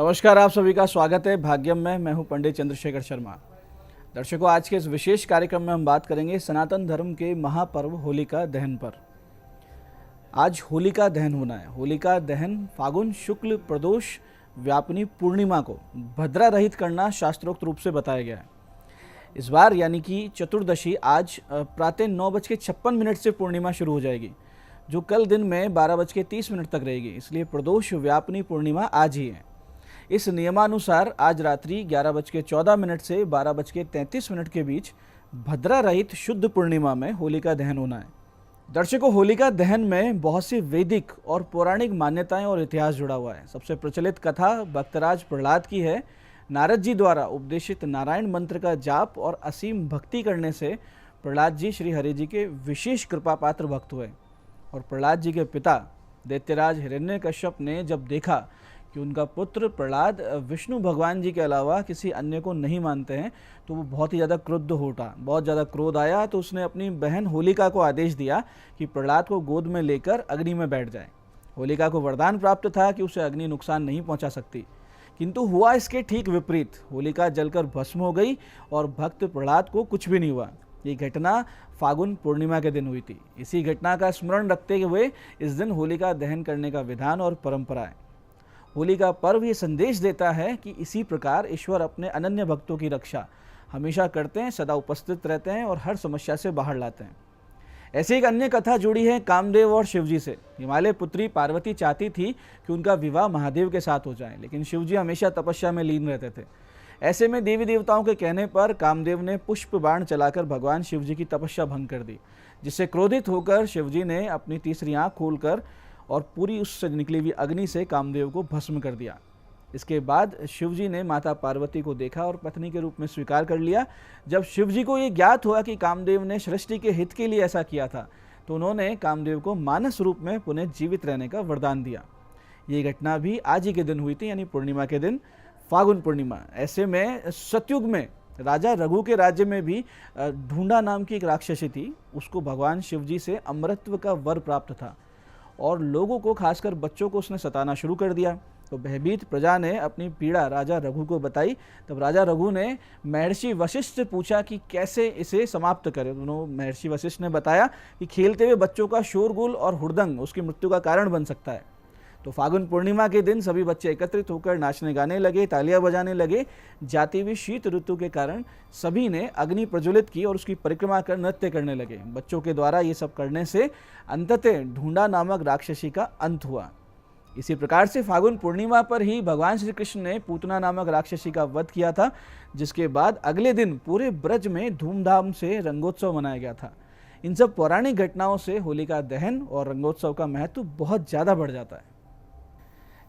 नमस्कार, आप सभी का स्वागत है भाग्यम में। मैं हूं पंडित चंद्रशेखर शर्मा। दर्शकों, आज के इस विशेष कार्यक्रम में हम बात करेंगे सनातन धर्म के महापर्व होलिका दहन पर। आज होलिका दहन होना है। होलिका दहन फागुन शुक्ल प्रदोष व्यापिनी पूर्णिमा को भद्रा रहित करना शास्त्रोक्त रूप से बताया गया है। इस बार यानी कि चतुर्दशी आज प्रातः 9:56 से पूर्णिमा शुरू हो जाएगी, जो कल दिन में 12:30 तक रहेगी। इसलिए प्रदोष व्यापिनी पूर्णिमा आज ही है। इस नियमानुसार आज रात्रि 11:14 से 12:33 के बीच भद्रा रहित शुद्ध पूर्णिमा में होलिका दहन होना है। दर्शकों, होलिका दहन में बहुत सी वैदिक और पौराणिक मान्यताएं और इतिहास जुड़ा हुआ है। सबसे प्रचलित कथा भक्तराज प्रहलाद की है। नारद जी द्वारा उपदेशित नारायण मंत्र का जाप और असीम भक्ति करने से प्रहलाद जी श्री हरि जी के विशेष कृपा पात्र भक्त हुए और प्रहलाद जी के पिता दैत्यराज हिरण्यकश्यप ने जब देखा कि उनका पुत्र प्रहलाद विष्णु भगवान जी के अलावा किसी अन्य को नहीं मानते हैं, तो वो बहुत ही ज़्यादा क्रुद्ध हो उठा। बहुत ज़्यादा क्रोध आया तो उसने अपनी बहन होलिका को आदेश दिया कि प्रहलाद को गोद में लेकर अग्नि में बैठ जाए। होलिका को वरदान प्राप्त था कि उसे अग्नि नुकसान नहीं पहुंचा सकती, किंतु हुआ इसके ठीक विपरीत। होलिका जलकर भस्म हो गई और भक्त प्रहलाद को कुछ भी नहीं हुआ। ये घटना फागुन पूर्णिमा के दिन हुई थी। इसी घटना का स्मरण रखते हुए इस दिन होलिका दहन करने का विधान और परंपरा है। होली का पर्व ये संदेश देता है कि इसी प्रकार ईश्वर अपने अनन्य भक्तों की रक्षा हमेशा करते हैं, सदा उपस्थित रहते हैं और हर समस्या से बाहर लाते हैं। ऐसी एक अन्य कथा जुड़ी है कामदेव और शिवजी से। हिमालय पुत्री पार्वती चाहती थी कि उनका विवाह महादेव के साथ हो जाए, लेकिन शिवजी हमेशा तपस्या में लीन रहते थे। ऐसे में देवी देवताओं के कहने पर कामदेव ने पुष्प बाण चलाकर भगवान शिवजी की तपस्या भंग कर दी, जिससे क्रोधित होकर शिवजी ने अपनी तीसरी आंख खोलकर और पूरी उससे निकली हुई अग्नि से कामदेव को भस्म कर दिया। इसके बाद शिवजी ने माता पार्वती को देखा और पत्नी के रूप में स्वीकार कर लिया। जब शिवजी को ये ज्ञात हुआ कि कामदेव ने सृष्टि के हित के लिए ऐसा किया था, तो उन्होंने कामदेव को मानस रूप में पुनः जीवित रहने का वरदान दिया। ये घटना भी आज ही के दिन हुई थी, यानी पूर्णिमा के दिन, फागुन पूर्णिमा। ऐसे में सतयुग में राजा रघु के राज्य में भी ढूंढा नाम की एक राक्षसी थी। उसको भगवान शिवजी से अमरत्व का वर प्राप्त था और लोगों को, खासकर बच्चों को, उसने सताना शुरू कर दिया। तो भयभीत प्रजा ने अपनी पीड़ा राजा रघु को बताई। तब राजा रघु ने महर्षि वशिष्ठ से पूछा कि कैसे इसे समाप्त करें। उन्होंने महर्षि वशिष्ठ ने बताया कि खेलते हुए बच्चों का शोरगुल और हुड़दंग उसकी मृत्यु का कारण बन सकता है। तो फागुन पूर्णिमा के दिन सभी बच्चे एकत्रित होकर नाचने गाने लगे, तालियां बजाने लगे। जाती हुई शीत ऋतु के कारण सभी ने अग्नि प्रज्वलित की और उसकी परिक्रमा कर नृत्य करने लगे। बच्चों के द्वारा ये सब करने से अंततः ढूंढा नामक राक्षसी का अंत हुआ। इसी प्रकार से फागुन पूर्णिमा पर ही भगवान श्री कृष्ण ने पूतना नामक राक्षसी का वध किया था, जिसके बाद अगले दिन पूरे ब्रज में धूमधाम से रंगोत्सव मनाया गया था। इन सब पौराणिक घटनाओं से होलिका दहन और रंगोत्सव का महत्व बहुत ज़्यादा बढ़ जाता है।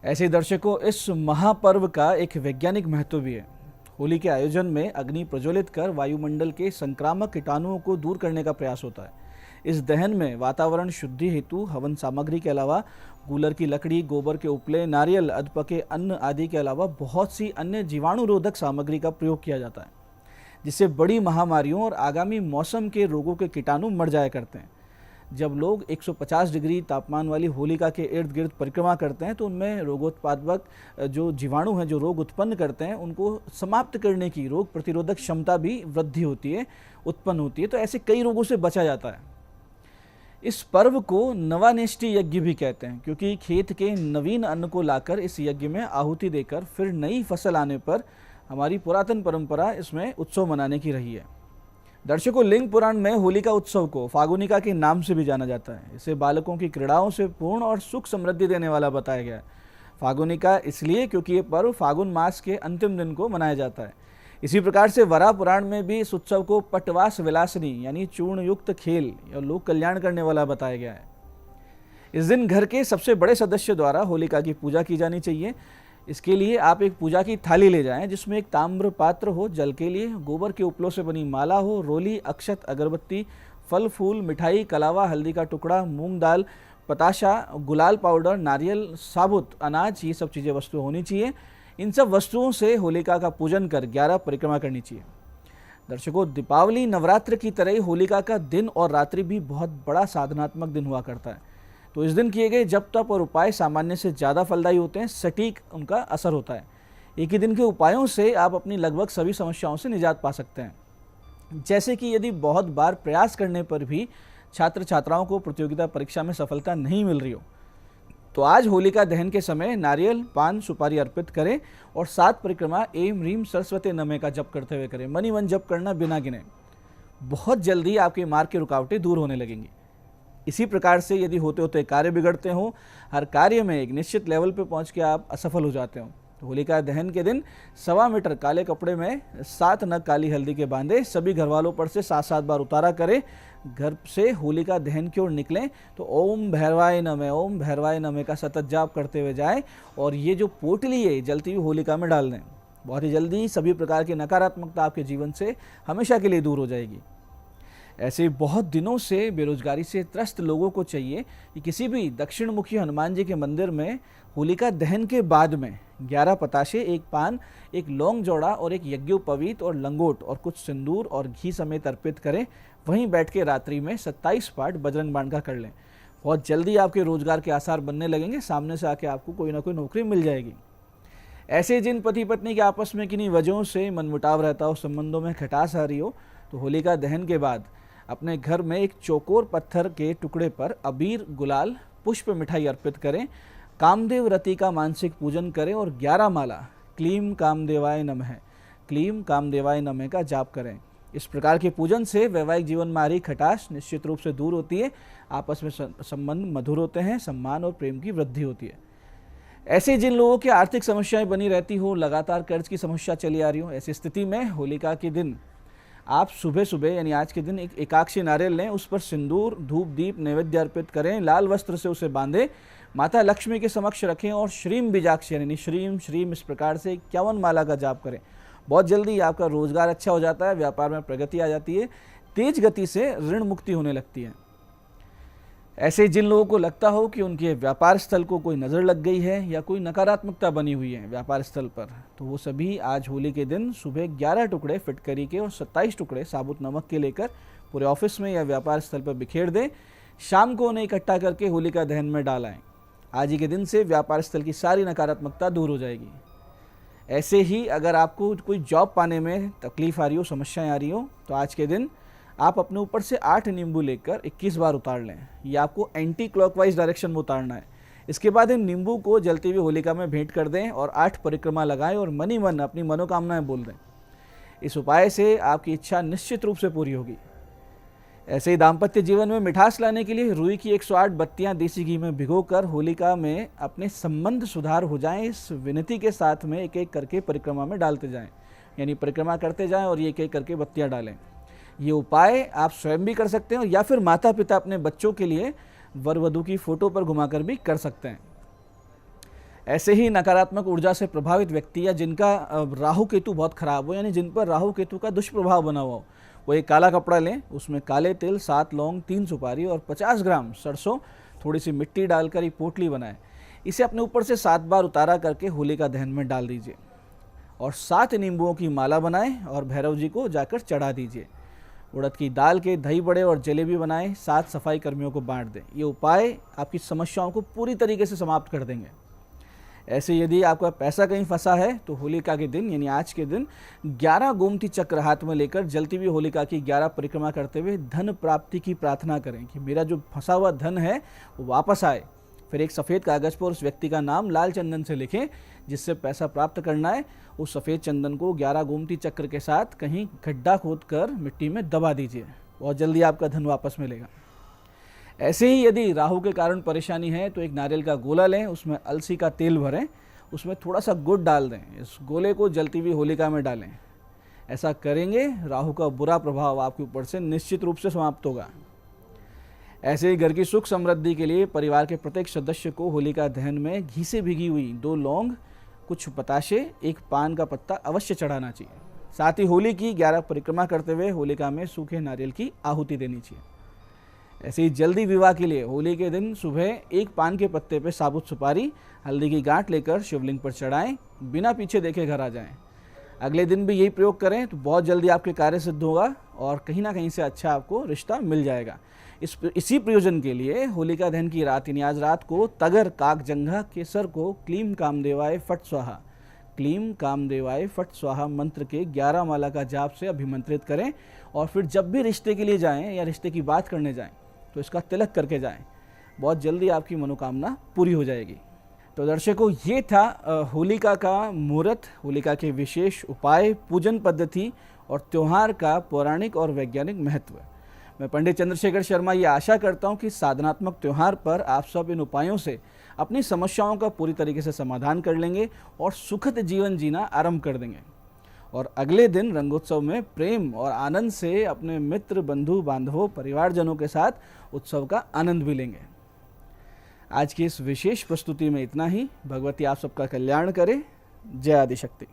ऐसे दर्शकों, इस महापर्व का एक वैज्ञानिक महत्व भी है। होली के आयोजन में अग्नि प्रज्वलित कर वायुमंडल के संक्रामक कीटाणुओं को दूर करने का प्रयास होता है। इस दहन में वातावरण शुद्धि हेतु हवन सामग्री के अलावा गूलर की लकड़ी, गोबर के उपले, नारियल, अधपके अन्न आदि के अलावा बहुत सी अन्य जीवाणुरोधक सामग्री का प्रयोग किया जाता है, जिससे बड़ी महामारियों और आगामी मौसम के रोगों के कीटाणु मर जाया करते हैं। जब लोग 150 डिग्री तापमान वाली होलिका के इर्द गिर्द परिक्रमा करते हैं, तो उनमें रोगोत्पादक जो जीवाणु हैं, जो रोग उत्पन्न करते हैं, उनको समाप्त करने की रोग प्रतिरोधक क्षमता भी वृद्धि होती है, उत्पन्न होती है। तो ऐसे कई रोगों से बचा जाता है। इस पर्व को नवानेष्टि यज्ञ भी कहते हैं, क्योंकि खेत के नवीन अन्न को लाकर इस यज्ञ में आहुति देकर फिर नई फसल आने पर हमारी पुरातन परंपरा इसमें उत्सव मनाने की रही है। दर्शकों, लिंग पुराण में होलिका उत्सव को फागुनिका के नाम से भी जाना जाता है। इसे बालकों की क्रीड़ाओं से पूर्ण और सुख समृद्धि देने वाला बताया गया है। फागुनिका इसलिए क्योंकि ये पर्व फागुन मास के अंतिम दिन को मनाया जाता है। इसी प्रकार से वराह पुराण में भी इस उत्सव को पटवास विलासनी यानी चूर्ण युक्त खेल या लोक कल्याण करने वाला बताया गया है। इस दिन घर के सबसे बड़े सदस्य द्वारा होलिका की पूजा की जानी चाहिए। इसके लिए आप एक पूजा की थाली ले जाएं, जिसमें एक ताम्र पात्र हो, जल के लिए गोबर के उपलों से बनी माला हो, रोली, अक्षत, अगरबत्ती, फल फूल, मिठाई, कलावा, हल्दी का टुकड़ा, मूंग दाल, पताशा, गुलाल पाउडर, नारियल, साबुत अनाज, ये सब चीज़ें वस्तुएं होनी चाहिए। इन सब वस्तुओं से होलिका का पूजन कर 11 परिक्रमा करनी चाहिए। दर्शकों, दीपावली, नवरात्र की तरह होलिका का दिन और रात्रि भी बहुत बड़ा साधनात्मक दिन हुआ करता है। तो इस दिन किए गए जप तप और उपाय सामान्य से ज़्यादा फलदायी होते हैं, सटीक उनका असर होता है। एक ही दिन के उपायों से आप अपनी लगभग सभी समस्याओं से निजात पा सकते हैं। जैसे कि यदि बहुत बार प्रयास करने पर भी छात्र छात्राओं को प्रतियोगिता परीक्षा में सफलता नहीं मिल रही हो, तो आज होलिका दहन के समय नारियल, पान, सुपारी अर्पित करें और 7 परिक्रमा एम ह्रीम सरस्वती नमः का जप करते हुए करें। मनी मन जप करना बिना गिने। बहुत जल्दी आपके मार्ग की रुकावटें दूर होने लगेंगी। इसी प्रकार से यदि होते होते कार्य बिगड़ते हो, हर कार्य में एक निश्चित लेवल पर पहुंच के आप असफल हो जाते हो, तो होलिका दहन के दिन 1.25 मीटर काले कपड़े में 7 नग काली हल्दी के बांधे सभी घर वालों पर से 7-7 बार उतारा करें। घर से होलिका दहन की ओर निकलें तो ओम भैरवाय नमः, ओम भैरवाय नमः का सतत जाप करते हुए जाएं और ये जो पोटली है जलती हुई होलिका में डाल दें। बहुत ही जल्दी सभी प्रकार की नकारात्मकता आपके जीवन से हमेशा के लिए दूर हो जाएगी। ऐसे बहुत दिनों से बेरोजगारी से त्रस्त लोगों को चाहिए कि किसी भी दक्षिण मुखी हनुमान जी के मंदिर में होलिका दहन के बाद में 11 पताशे, 1 पान, 1 लौंग जोड़ा और 1 यज्ञोपवीत और लंगोट और कुछ सिंदूर और घी समेत अर्पित करें। वहीं बैठ के रात्रि में 27 पाठ बजरंग बाण का कर लें। बहुत जल्दी आपके रोजगार के आसार बनने लगेंगे। सामने से आके आपको कोई ना कोई नौकरी मिल जाएगी। ऐसे जिन पति पत्नी के आपस में किन्हीं वजहों से मनमुटाव रहता हो, संबंधों में खटास आ रही हो, तो होलिका दहन के बाद अपने घर में एक चौकोर पत्थर के टुकड़े पर अबीर, गुलाल, पुष्प, मिठाई अर्पित करें। कामदेव रति का मानसिक पूजन करें और 11 माला क्लीम कामदेवाय नमः, क्लीम कामदेवाय नमः का जाप करें। इस प्रकार के पूजन से वैवाहिक जीवन में आ रही खटास निश्चित रूप से दूर होती है। आपस में संबंध मधुर होते हैं, सम्मान और प्रेम की वृद्धि होती है। ऐसे जिन लोगों की आर्थिक समस्याएं बनी रहती हो, लगातार कर्ज की समस्या चली आ रही हो, ऐसी स्थिति में होलिका के दिन आप सुबह सुबह यानी आज के दिन एक एकाक्षी नारियल लें, उस पर सिंदूर, धूप, दीप, नैवेद्य अर्पित करें, लाल वस्त्र से उसे बांधें, माता लक्ष्मी के समक्ष रखें और श्रीम बीजाक्षी यानी श्रीम श्रीम इस प्रकार से 51 माला का जाप करें। बहुत जल्दी आपका रोजगार अच्छा हो जाता है, व्यापार में प्रगति आ जाती है, तेज गति से ऋण मुक्ति होने लगती है। ऐसे जिन लोगों को लगता हो कि उनके व्यापार स्थल को कोई नज़र लग गई है या कोई नकारात्मकता बनी हुई है व्यापार स्थल पर, तो वो सभी आज होली के दिन सुबह 11 टुकड़े फिटकरी के और 27 टुकड़े साबुत नमक के लेकर पूरे ऑफिस में या व्यापार स्थल पर बिखेर दें। शाम को उन्हें इकट्ठा करके होलिका दहन में डालें। आज ही के दिन से व्यापार स्थल की सारी नकारात्मकता दूर हो जाएगी। ऐसे ही अगर आपको कोई जॉब पाने में तकलीफ आ रही हो, समस्याएं आ रही हो, तो आज के दिन आप अपने ऊपर से 8 नींबू लेकर 21 बार उतार लें। ये आपको एंटी क्लॉकवाइज डायरेक्शन में उतारना है। इसके बाद इन नींबू को जलती हुई होलिका में भेंट कर दें और 8 परिक्रमा लगाएं और मनी मन अपनी मनोकामनाएं बोल दें। इस उपाय से आपकी इच्छा निश्चित रूप से पूरी होगी। ऐसे ही दाम्पत्य जीवन में मिठास लाने के लिए रुई की 108 बत्तियां देसी घी में भिगोकर होलिका में अपने संबंध सुधार हो जाएं, इस विनती के साथ में एक एक करके परिक्रमा में डालते जाएं। यानी परिक्रमा करते जाएं और ये एक एक करके बत्तियां डालें। ये उपाय आप स्वयं भी कर सकते हैं या फिर माता पिता अपने बच्चों के लिए वर वधू की फोटो पर घुमाकर भी कर सकते हैं। ऐसे ही नकारात्मक ऊर्जा से प्रभावित व्यक्ति या जिनका राहु केतु बहुत खराब हो, यानी जिन पर राहु केतु का दुष्प्रभाव बना हुआ हो, वो एक काला कपड़ा लें, उसमें काले तिल, 7 लौंग, 3 सुपारी और 50 ग्राम सरसों, थोड़ी सी मिट्टी डालकर ये पोटली बनाएं। इसे अपने ऊपर से 7 बार उतारा करके होलिका दहन में डाल दीजिए और 7 नींबुओं की माला बनाएं और भैरव जी को जाकर चढ़ा दीजिए। उड़द की दाल के दही बड़े और जलेबी बनाएं, 7 सफाई कर्मियों को बांट दें। ये उपाय आपकी समस्याओं को पूरी तरीके से समाप्त कर देंगे। ऐसे यदि आपका पैसा कहीं फंसा है तो होलिका के दिन यानी आज के दिन 11 गोमती चक्र हाथ में लेकर जलती हुई होलिका की 11 परिक्रमा करते हुए धन प्राप्ति की प्रार्थना करें कि मेरा जो फंसा हुआ धन है वो वापस आए। फिर एक सफ़ेद कागज़ पर उस व्यक्ति का नाम लाल चंदन से लिखें जिससे पैसा प्राप्त करना है। उस सफ़ेद चंदन को 11 गोमती चक्र के साथ कहीं गड्ढा खोदकर मिट्टी में दबा दीजिए। बहुत जल्दी आपका धन वापस मिलेगा। ऐसे ही यदि राहु के कारण परेशानी है तो एक नारियल का गोला लें, उसमें अलसी का तेल भरें, उसमें थोड़ा सा गुड़ डाल दें, इस गोले को जलती हुई होलिका में डालें। ऐसा करेंगे राहु का बुरा प्रभाव आपके ऊपर से निश्चित रूप से समाप्त होगा। ऐसे ही घर की सुख समृद्धि के लिए परिवार के प्रत्येक सदस्य को होलिका दहन में घी से भिगी हुई 2 लौंग, कुछ पताशे, 1 पान का पत्ता अवश्य चढ़ाना चाहिए। साथ ही होली की 11 परिक्रमा करते हुए होलिका में सूखे नारियल की आहुति देनी चाहिए। ऐसे ही जल्दी विवाह के लिए होली के दिन सुबह 1 पान के पत्ते पे साबुत सुपारी, हल्दी की गांठ लेकर शिवलिंग पर चढ़ाएं, बिना पीछे देखे घर आ जाएं। अगले दिन भी यही प्रयोग करें तो बहुत जल्दी आपके कार्य सिद्ध होगा और कहीं ना कहीं से अच्छा आपको रिश्ता मिल जाएगा। इसी प्रयोजन के लिए होलिका दहन की रात यानी आज रात को तगर, काक, जंघा, केसर को क्लीम कामदेवाय फट स्वाहा, क्लीम कामदेवाय फट स्वाहा मंत्र के 11 माला का जाप से अभिमंत्रित करें और फिर जब भी रिश्ते के लिए जाएं या रिश्ते की बात करने जाएं तो इसका तिलक करके जाएं। बहुत जल्दी आपकी मनोकामना पूरी हो जाएगी। तो दर्शकों, ये था होलिका का मुहूर्त, होलिका के विशेष उपाय, पूजन पद्धति और त्यौहार का पौराणिक और वैज्ञानिक महत्व। मैं पंडित चंद्रशेखर शर्मा ये आशा करता हूँ कि साधनात्मक त्यौहार पर आप सब इन उपायों से अपनी समस्याओं का पूरी तरीके से समाधान कर लेंगे और सुखद जीवन जीना आरंभ कर देंगे और अगले दिन रंगोत्सव में प्रेम और आनंद से अपने मित्र, बंधु बांधवों, परिवारजनों के साथ उत्सव का आनंद भी लेंगे। आज की इस विशेष प्रस्तुति में इतना ही। भगवती आप सबका कल्याण करे। जय आदिशक्ति।